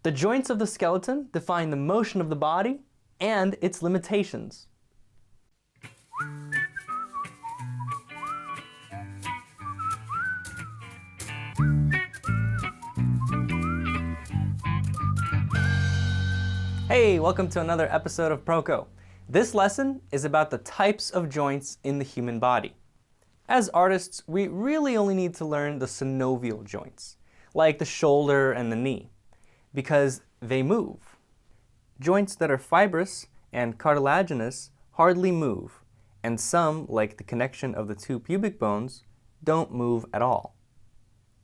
The joints of the skeleton define the motion of the body and its limitations. Hey, welcome to another episode of Proco. This lesson is about the types of joints in the human body. As artists, we really only need to learn the synovial joints, like the shoulder and the knee, because they move. Joints that are fibrous and cartilaginous hardly move, and some, like the connection of the two pubic bones, don't move at all.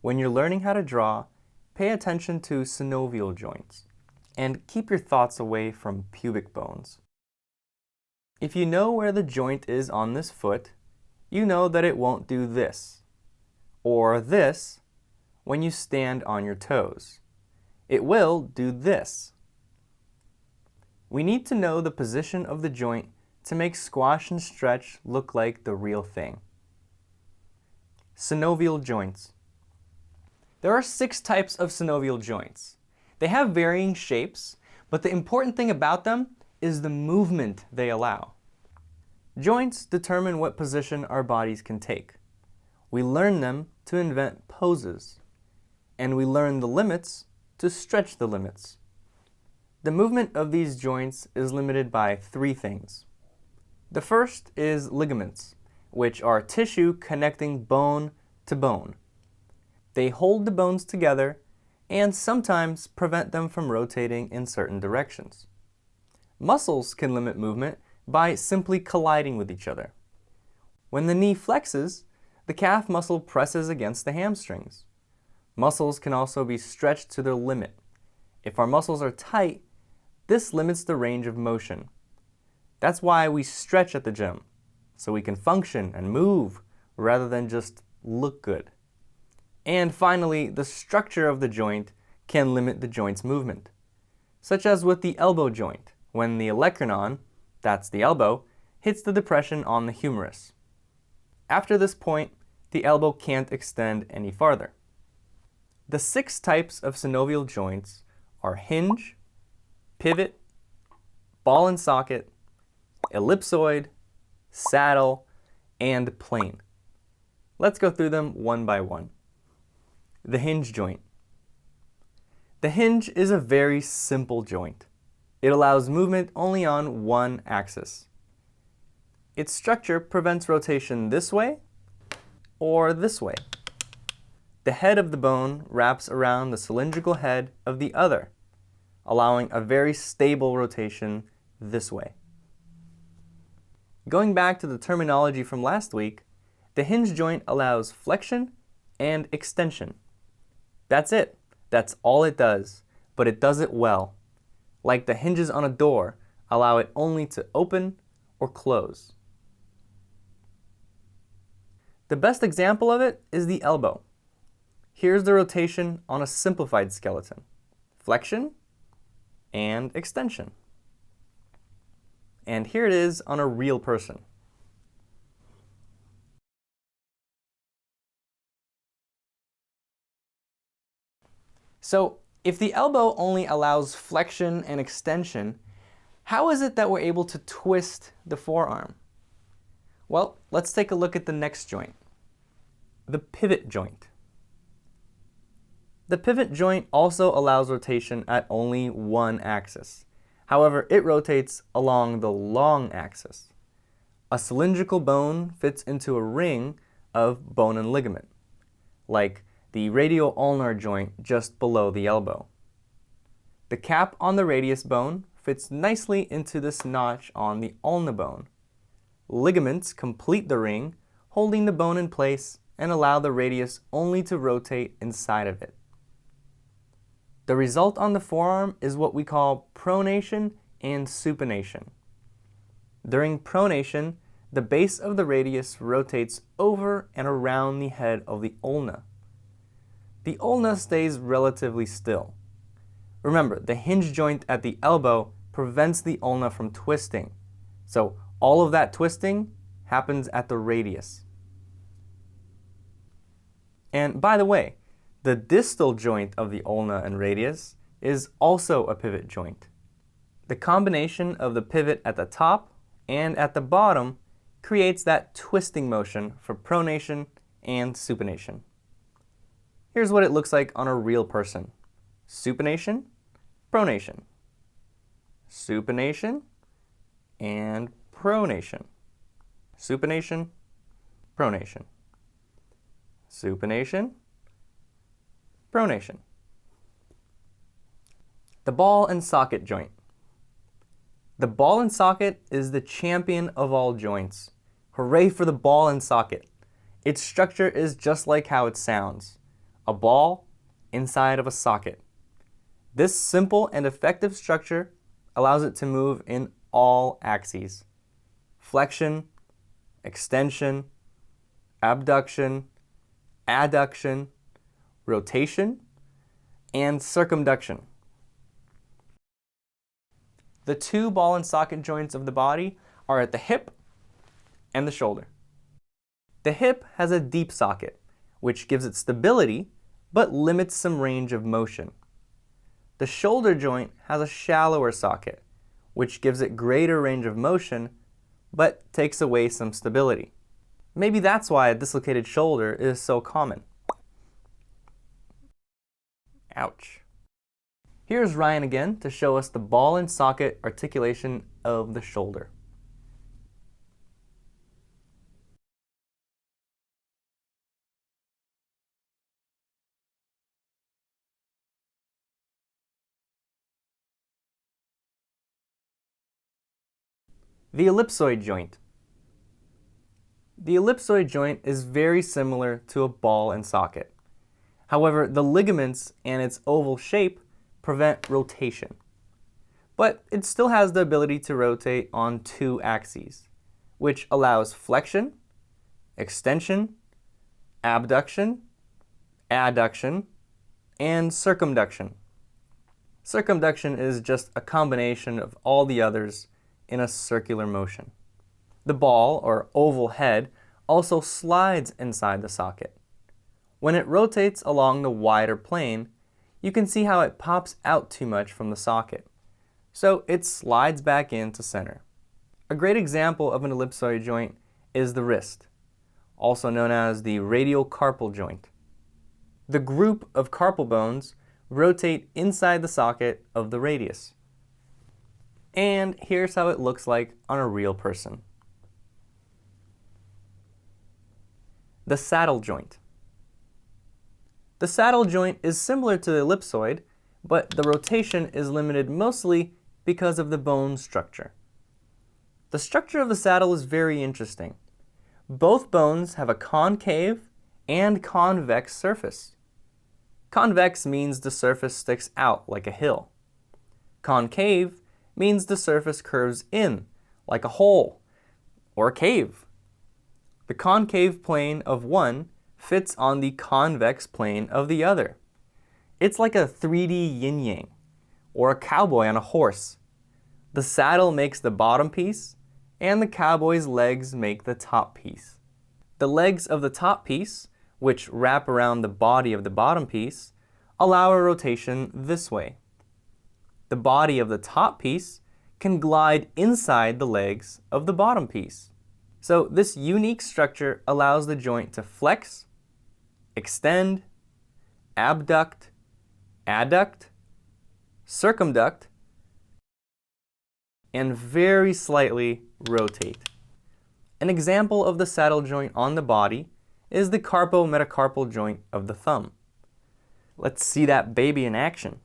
When you're learning how to draw, pay attention to synovial joints, and keep your thoughts away from pubic bones. If you know where the joint is on this foot, you know that it won't do this, or this, when you stand on your toes. It will do this. We need to know the position of the joint to make squash and stretch look like the real thing. Synovial joints. There are 6 types of synovial joints. They have varying shapes, but the important thing about them is the movement they allow. Joints determine what position our bodies can take. We learn them to invent poses, and we learn the limits to stretch the limits. The movement of these joints is limited by 3 things. The first is ligaments, which are tissue connecting bone to bone. They hold the bones together and sometimes prevent them from rotating in certain directions. Muscles can limit movement by simply colliding with each other. When the knee flexes, the calf muscle presses against the hamstrings. Muscles can also be stretched to their limit. If our muscles are tight, this limits the range of motion. That's why we stretch at the gym, so we can function and move rather than just look good. And finally, the structure of the joint can limit the joint's movement, such as with the elbow joint, when the olecranon, that's the elbow, hits the depression on the humerus. After this point, the elbow can't extend any farther. The 6 types of synovial joints are hinge, pivot, ball and socket, ellipsoid, saddle, and plane. Let's go through them one by one. The hinge joint. The hinge is a very simple joint. It allows movement only on one axis. Its structure prevents rotation this way or this way. The head of the bone wraps around the cylindrical head of the other, allowing a very stable rotation this way. Going back to the terminology from last week, the hinge joint allows flexion and extension. That's it. That's all it does, but it does it well. Like the hinges on a door, allow it only to open or close. The best example of it is the elbow. Here's the rotation on a simplified skeleton: flexion and extension. And here it is on a real person. So, if the elbow only allows flexion and extension, how is it that we're able to twist the forearm? Well, let's take a look at the next joint, the pivot joint. The pivot joint also allows rotation at only one axis. However, it rotates along the long axis. A cylindrical bone fits into a ring of bone and ligament, like the radial-ulnar joint just below the elbow. The cap on the radius bone fits nicely into this notch on the ulna bone. Ligaments complete the ring, holding the bone in place and allow the radius only to rotate inside of it. The result on the forearm is what we call pronation and supination. During pronation, the base of the radius rotates over and around the head of the ulna. The ulna stays relatively still. Remember, the hinge joint at the elbow prevents the ulna from twisting, so all of that twisting happens at the radius. And by the way, the distal joint of the ulna and radius is also a pivot joint. The combination of the pivot at the top and at the bottom creates that twisting motion for pronation and supination. Here's what it looks like on a real person. Supination, pronation. Supination and pronation. Supination, pronation. Supination, pronation. The ball and socket joint. The ball and socket is the champion of all joints. Hooray for the ball and socket. Its structure is just like how it sounds. A ball inside of a socket. This simple and effective structure allows it to move in all axes. Flexion, extension, abduction, adduction, rotation, and circumduction. The two ball and socket joints of the body are at the hip and the shoulder. The hip has a deep socket, which gives it stability but limits some range of motion. The shoulder joint has a shallower socket, which gives it greater range of motion but takes away some stability. Maybe that's why a dislocated shoulder is so common. Ouch. Here's Ryan again to show us the ball and socket articulation of the shoulder. The ellipsoid joint. The ellipsoid joint is very similar to a ball and socket. However, the ligaments and its oval shape prevent rotation. But it still has the ability to rotate on two axes, which allows flexion, extension, abduction, adduction, and circumduction. Circumduction is just a combination of all the others in a circular motion. The ball, or oval head, also slides inside the socket. When it rotates along the wider plane, you can see how it pops out too much from the socket. So it slides back into center. A great example of an ellipsoid joint is the wrist, also known as the radial carpal joint. The group of carpal bones rotate inside the socket of the radius. And here's how it looks like on a real person. The saddle joint. The saddle joint is similar to the ellipsoid, but the rotation is limited mostly because of the bone structure. The structure of the saddle is very interesting. Both bones have a concave and convex surface. Convex means the surface sticks out like a hill. Concave means the surface curves in, like a hole or a cave. The concave plane of one fits on the convex plane of the other. It's like a 3D yin-yang, or a cowboy on a horse. The saddle makes the bottom piece, and the cowboy's legs make the top piece. The legs of the top piece, which wrap around the body of the bottom piece, allow a rotation this way. The body of the top piece can glide inside the legs of the bottom piece. So this unique structure allows the joint to flex, extend, abduct, adduct, circumduct, and very slightly rotate. An example of the saddle joint on the body is the carpometacarpal joint of the thumb. Let's see that baby in action.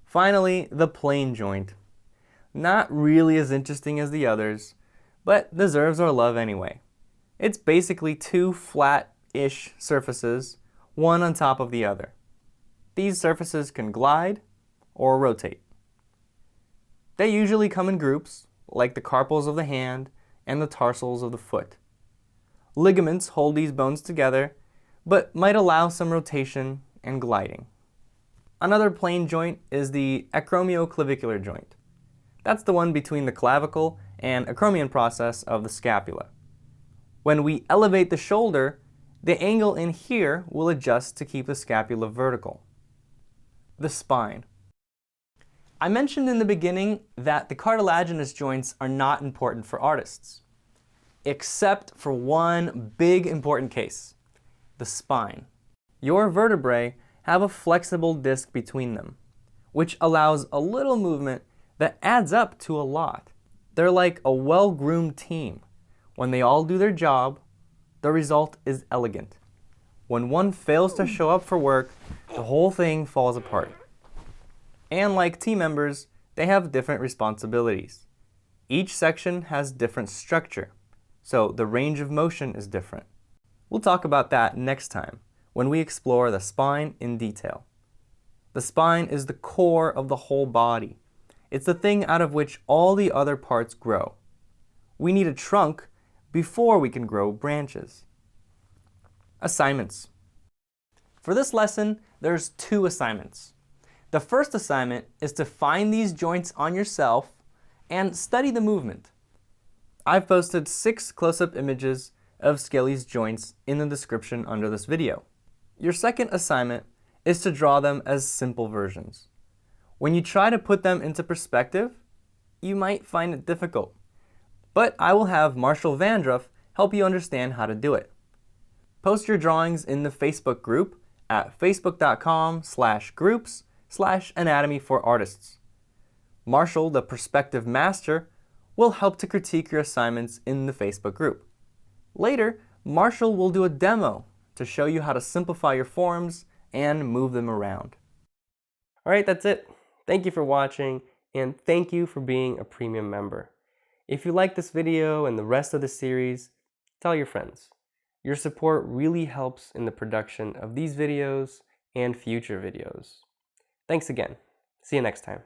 Finally, the plane joint. Not really as interesting as the others, but deserves our love anyway. It's basically two flat-ish surfaces, one on top of the other. These surfaces can glide or rotate. They usually come in groups, like the carpals of the hand and the tarsals of the foot. Ligaments hold these bones together, but might allow some rotation and gliding. Another plane joint is the acromioclavicular joint. That's the one between the clavicle and acromion process of the scapula. When we elevate the shoulder, The angle in here will adjust to keep the scapula vertical. The spine. I mentioned in the beginning that the cartilaginous joints are not important for artists, except for one big important case, the spine. Your vertebrae have a flexible disc between them, which allows a little movement that adds up to a lot. They're like a well-groomed team. When they all do their job, the result is elegant. When one fails to show up for work, the whole thing falls apart. And like team members, they have different responsibilities. Each section has different structure, so the range of motion is different. We'll talk about that next time when we explore the spine in detail. The spine is the core of the whole body. It's the thing out of which all the other parts grow. We need a trunk before we can grow branches. Assignments. For this lesson, there's 2 assignments. The first assignment is to find these joints on yourself and study the movement. I've posted 6 close-up images of Skelly's joints in the description under this video. Your second assignment is to draw them as simple versions. When you try to put them into perspective, you might find it difficult. But I will have Marshall Vandruff help you understand how to do it. Post your drawings in the Facebook group at facebook.com/groups/anatomy for artists. Marshall, the perspective master, will help to critique your assignments in the Facebook group. Later, Marshall will do a demo to show you how to simplify your forms and move them around. Alright, that's it. Thank you for watching, and thank you for being a premium member. If you like this video and the rest of the series, tell your friends. Your support really helps in the production of these videos and future videos. Thanks again. See you next time.